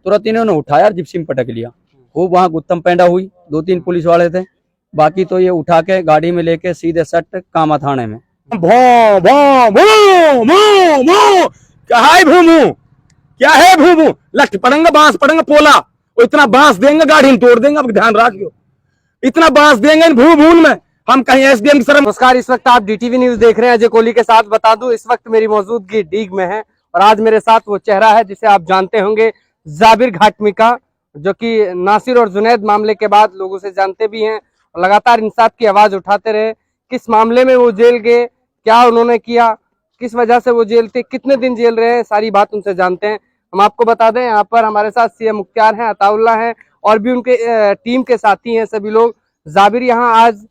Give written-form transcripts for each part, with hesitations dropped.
तुरंत इन्होंने उठाया और जिप्सी में पटक लिया। खूब वहाँ गुत्थम पैंडा हुई, 2-3 पुलिस वाले थे, बाकी तो ये उठा के गाड़ी में लेके सीधे सट कामा थाने में। भो भो भो भो भो क्या है भूमू, क्या है भूमू, लठ पड़ेंगे, बांस पड़ेंगे, पोला और इतना बांस देंगे गाड़ी में तोड़ देंगे। अब ध्यान रखियो, इतना बांस देंगे भू भून में हम कहीं एसडीएम की तरफ। नमस्कार, इस वक्त आप डीटीवी न्यूज देख रहे हैं। अजय कोहली के साथ बता दूं, इस वक्त मेरी मौजूदगी डीग में है और आज मेरे साथ वो चेहरा है जिसे आप जानते होंगे, जाबिर घाटमिका, जो कि नासिर और जुनैद मामले के बाद लोग उसे जानते भी हैं और लगातार इंसाफ की आवाज उठाते रहे। किस मामले में वो जेल गए, क्या उन्होंने किया, किस वजह से वो जेल थे, कितने दिन जेल रहे, सारी बात उनसे जानते हैं। हम आपको बता दें, यहाँ पर हमारे साथ सीएम मुख्तार हैं, अताउल्ला हैं और भी उनके टीम के साथी हैं सभी लोग। जाबिर यहाँ आज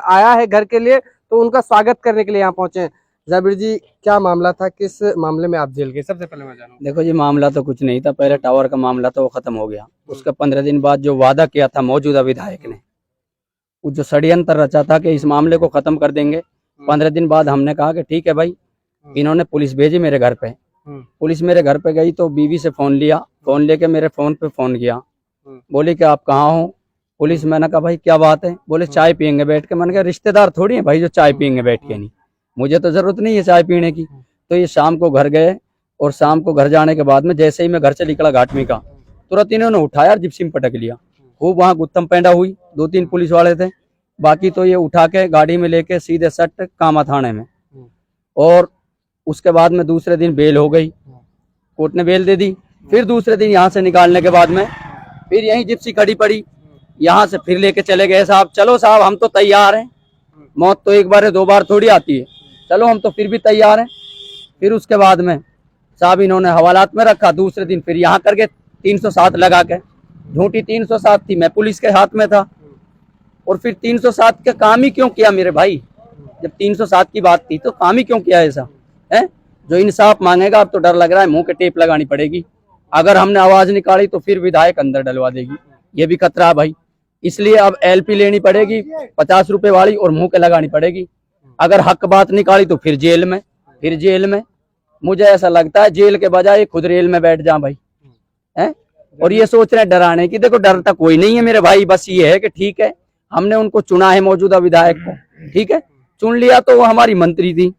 आया है घर के लिए, तो उनका स्वागत करने के लिए यहाँ पहुंचे हैं। जाबिर जी, क्या मामला था, किस मामले में आप जेल गए? सबसे पहले मैं जानूं। देखो जी, मामला तो कुछ नहीं था। पहले टावर का मामला था, वो खत्म हो गया। उसके 15 दिन बाद जो वादा किया था मौजूदा विधायक ने, वो जो षड्यंत्र रचा था कि इस मामले को खत्म कर देंगे, 15 दिन बाद हमने कहा कि ठीक है भाई। इन्होंने पुलिस भेजी मेरे घर पे, पुलिस मेरे घर पे गई तो बीवी से फोन लिया, फोन लेके मेरे फोन पे फोन किया, बोली कि आप कहाँ हो। पुलिस, मैंने कहा भाई क्या बात है, बोले चाय पियेंगे बैठ के। मैंने कहा रिश्तेदार थोड़ी है भाई जो चाय पियेंगे बैठ के, नहीं मुझे तो जरूरत नहीं है चाय पीने की। तो ये शाम को घर गए और शाम को घर जाने के बाद में जैसे ही मैं घर से निकला घाटमिका, तुरंत इन्होंने उठाया और जिप्सी में पटक लिया। खूब वहाँ गुत्थम पैंडा हुई, 2-3 पुलिस वाले थे, बाकी तो ये उठा के गाड़ी में लेके सीधे सट कामा थाने में। और उसके बाद में दूसरे दिन बेल हो गई, कोर्ट ने बेल दे दी। फिर दूसरे दिन यहाँ से निकालने के बाद में फिर यही जिप्सी खड़ी पड़ी, यहाँ से फिर लेके चले गए। साहब चलो साहब, हम तो तैयार हैं, मौत तो एक बार है 2 बार थोड़ी आती है, चलो हम तो फिर भी तैयार हैं। फिर उसके बाद में साहब इन्होंने हवालात में रखा। दूसरे दिन फिर यहाँ करके 307 लगा के, झूठी 307 थी, मैं पुलिस के हाथ में था। और फिर 307 का काम ही क्यों किया मेरे भाई, जब 307 की बात थी तो काम ही क्यों किया ऐसा है। जो इंसाफ मांगेगा, अब तो डर लग रहा है मुंह के टेप लगानी पड़ेगी। अगर हमने आवाज निकाली तो फिर विधायक अंदर डलवा देगी, ये भी खतरा है भाई। इसलिए अब एलपी लेनी पड़ेगी 50 रुपए वाली और मुंह के लगानी पड़ेगी। अगर हक बात निकाली तो फिर जेल में, फिर जेल में। मुझे ऐसा लगता है जेल के बजाय खुद रेल में बैठ जा भाई, हैं। और ये सोच रहे हैं डराने की, देखो डरता कोई नहीं है मेरे भाई। बस ये है कि ठीक है, हमने उनको चुना है मौजूदा विधायक को, ठीक है, चुन लिया तो वो हमारी मंत्री थी,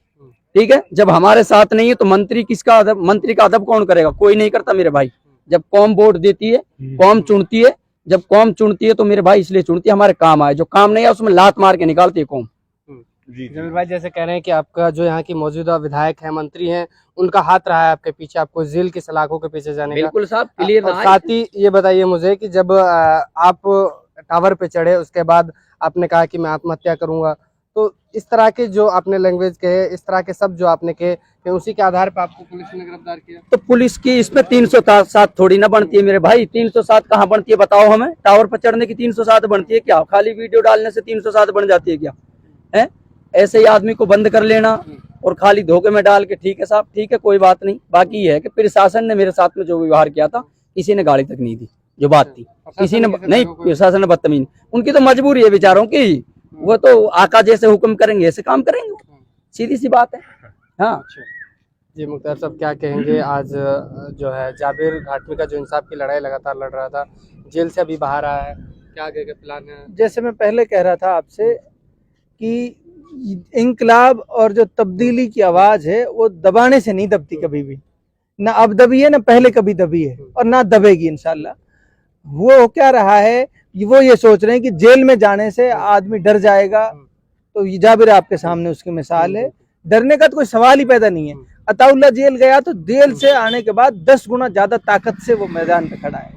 ठीक है। जब हमारे साथ नहीं है तो मंत्री किसका अदब, मंत्री का अदब कौन करेगा, कोई नहीं करता मेरे भाई। जब कौम वोट देती है, कौम चुनती है, जब कौम चुनती है तो मेरे भाई इसलिए चुनती है हमारे काम आए। जो काम नहीं है उसमें लात मार के निकालती है कौम। जमील भाई, जैसे कह रहे हैं कि आपका जो यहाँ की मौजूदा विधायक है, मंत्री हैं, उनका हाथ रहा है आपके पीछे, आपको जेल की सलाखों के पीछे जाने का। बिल्कुल साहब, क्लियर। साथ ही ये बताइए मुझे कि जब आप टावर पे चढ़े उसके बाद आपने कहा कि मैं आत्महत्या करूंगा, तो इस तरह के जो आपने लैंग्वेज कहे, इस तरह के सब जो आपने कहे, उसी के आधार पर आपको पुलिस ने गिरफ्तार किया। तो पुलिस की इसमें 307 थोड़ी ना बनती है मेरे भाई। 307 कहाँ बनती है बताओ हमें। टावर पर चढ़ने की 307 बनती है क्या? खाली वीडियो डालने से 307 बन जाती है क्या? है ऐसे ही आदमी को बंद कर लेना और खाली धोखे में डाल के ठीक है साहब, ठीक है, कोई बात नहीं। बाकी ये है कि प्रशासन ने मेरे साथ में जो व्यवहार किया था, किसी ने गाड़ी तक नहीं दी, जो बात थी किसी ने नहीं, प्रशासन ने बदतमीज। उनकी तो मजबूरी है बेचारों की, वो तो आका जैसे हुक्म करेंगे ऐसे काम करेंगे, सीधी सी बात है। हाँ जी मुख्तार साहब, क्या कहेंगे? आज जो है जाबिर घाटमिका जो इंसाफ की लड़ाई लगातार लड़ रहा था, जेल से अभी बाहर आया है, क्या आगे का प्लान है? जैसे मैं पहले कह रहा था आपसे कि इंकलाब और जो तब्दीली की आवाज है वो दबाने से नहीं दबती कभी भी, ना अब दबी है ना पहले कभी दबी है और ना दबेगी इंशाल्लाह। वो क्या रहा है, वो ये सोच रहे हैं कि जेल में जाने से आदमी डर जाएगा, तो ये जाबिर आपके सामने उसकी मिसाल है। डरने का तो कोई सवाल ही पैदा नहीं है। अताउल्ला जेल गया तो जेल से आने के बाद 10 गुना ज्यादा ताकत से वो मैदान पे खड़ा है।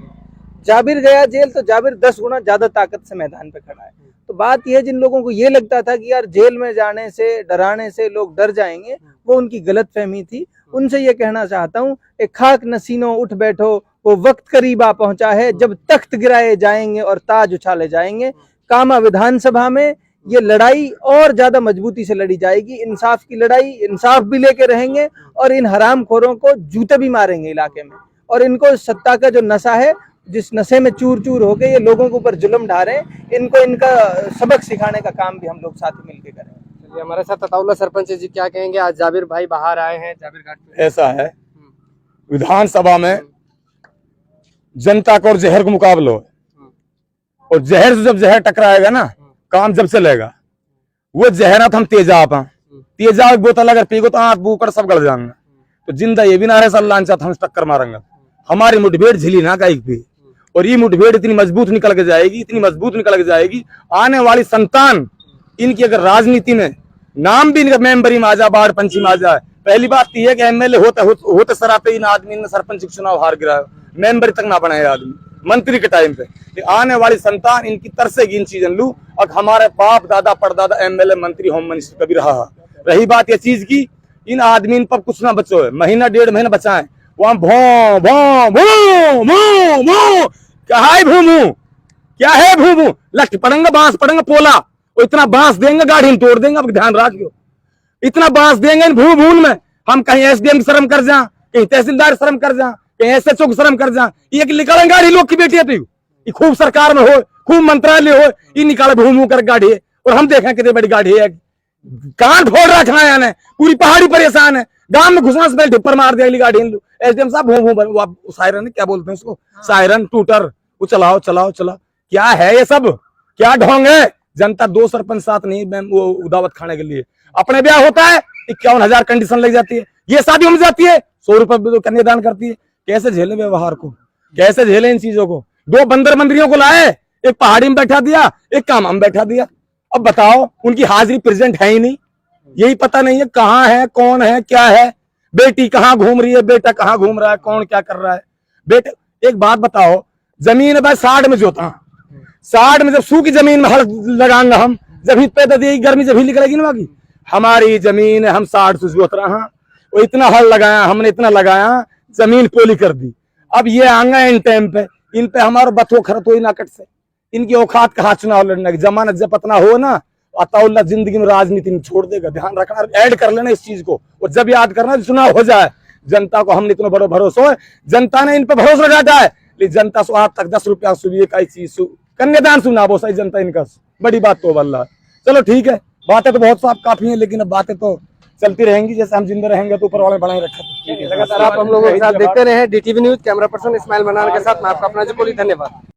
जाबिर गया जेल तो जाबिर 10 गुना ज्यादा ताकत से मैदान पे खड़ा है। तो बात यह, जिन लोगों को ये लगता था कि यार जेल में जाने से, डराने से लोग डर जाएंगे, वो उनकी गलत फहमी थी। उनसे ये कहना चाहता हूँ, एक खाक नसीनों उठ बैठो, वो वक्त करीब आ पहुंचा है जब तख्त गिराए जाएंगे और ताज उछाले जाएंगे। कामा विधानसभा में ये लड़ाई और ज्यादा मजबूती से लड़ी जाएगी। इंसाफ की लड़ाई, इंसाफ भी लेके रहेंगे और इन हरामखोरों को जूते भी मारेंगे इलाके में। और इनको सत्ता का जो नशा है, जिस नशे में चूर चूर होके ये लोगों के ऊपर जुल्म ढा रहे हैं, इनको इनका सबक सिखाने का काम भी हम लोग साथ ही मिलकर करेंगे। चलिए, हमारे साथ अताउल्ला सरपंच जी, क्या कहेंगे? आज जाबिर भाई बाहर आए हैं, जाबिर घाट में। ऐसा है, विधानसभा में जनता का और जहर का मुकाबला हो, और जहर से जब जहर टकराएगा ना काम जब चलेगा। वो जहर हम तेजाब हाँ, तेजाब की बोतल अगर पीगो तो आंख बूकड़ सब गल जाएंगे। तो जिंदा ये भी ना है सल्लान चाहता हम टक्कर मारेंगे। हमारी मुठभेड़ झिली ना कहीं भी, और ये मुठभेड़ इतनी मजबूत निकल के जाएगी, इतनी मजबूत निकल के जाएगी। आने वाली संतान इनकी अगर राजनीति में नाम भी इनका मेंबरी में आ जाए, बाढ़ पंची में आ जाए, पहली बात तो यह कि एमएलए होते सराते इन आदमी ने सरपंच के चुनाव हार गिराया, मेंबरी तक ना बनाए आदमी मंत्री के टाइम पे। आने वाली संतान इनकी तरसेगी इन चीजन लू। और हमारे बाप दादा परदादा एमएलए मंत्री होम मिनिस्टर कभी रहा। रही बात ये चीज की, इन आदमी पर कुछ ना बचो है, महीना 1.5 महीना बचाए वहां भो भो भो भो भो क्या है भूमू, क्या है भूमू, लठ पड़ेंगे बांस पड़ेंगे पोला, और इतना बांस देंगे गाड़ी में तोड़ देंगे। अब ध्यान रखियो, इतना बांस देंगे इन भू भून में, हम कहीं एसडीएम शर्म कर जा, कहीं तहसीलदार शर्म कर जा, कहीं एसएचओ की शर्म कर जा। ये निकालें गाड़ी लोग की बेटी है तो ये खूब सरकार में हो, खूब मंत्रालय हो, ये निकाले भूमू कर गाड़ी है। और हम देखें कितनी बड़ी गाड़ी है, कान फोड़ रखा है यानी, पूरी पहाड़ी परेशान है, गांव में घुसना से ढिप्पर मार दे अगली गाड़ी। एसडीएम साहब भू सायरन क्या बोलते हैं उसको, सायरन टूटर, वो चलाओ चलाओ चलाओ। क्या है ये सब, क्या ढोंग है। जनता 2 सरपंच साथ नहीं वो उदावत खाने के लिए। अपने ब्याह होता है 51,000 कंडीशन लग जाती है, ये शादी हो जाती है 100 रुपए कन्यादान करती है। कैसे झेले व्यवहार को, कैसे झेले इन चीजों को। 2 बंदर मंत्रियों को लाए, एक पहाड़ी में बैठा दिया, एक कामा में बैठा दिया। अब बताओ उनकी हाजिरी प्रेजेंट है ही नहीं, यही पता नहीं है कहाँ है, कौन है, क्या है, बेटी कहाँ घूम रही है, बेटा कहाँ घूम रहा है, कौन क्या कर रहा है। बेटे एक बात बताओ, जमीन भाई 60 में जोता, 60 में जब सूखी जमीन में हल लगाएंगे हम, जब ही पैदा देगी गर्मी जब ही निकलेगी ना बाकी। हमारी जमीन हम 60 से जोत रहे हैं, वो इतना हल लगाया हमने, इतना लगाया, जमीन पोली कर दी। अब ये आंगा इन टाइम पे, इन पे हमारा बथो खरत हो नाकट से। इनकी औकात कहाँ चुनाव लड़ने की, जमानत जब पतना हो ना अताउल्ला जिंदगी में राजनीति में छोड़ देगा। ध्यान रखना, ऐड कर लेना इस चीज को, और जब याद करना चुनाव हो जाए। जनता को हमने इतना बड़ा भरोसा है, जनता ने इन पे भरोसा लगाया है। लेकिन जनता से आज तक 10 रुपया सुबह का चीज कन्यादान सुना वो सही जनता इनका बड़ी बात तो वल्ला। चलो ठीक है, बातें तो बहुत साफ काफी है, लेकिन अब बातें तो चलती रहेंगी। जैसे हम जिंदा रहेंगे तो ऊपर वाले बनाए रखा। लगातार आप हम लोगों के साथ देखते रहे DTV news. Camera person Ismail Manan के साथ मैं आपका अपना जोकोली, धन्यवाद।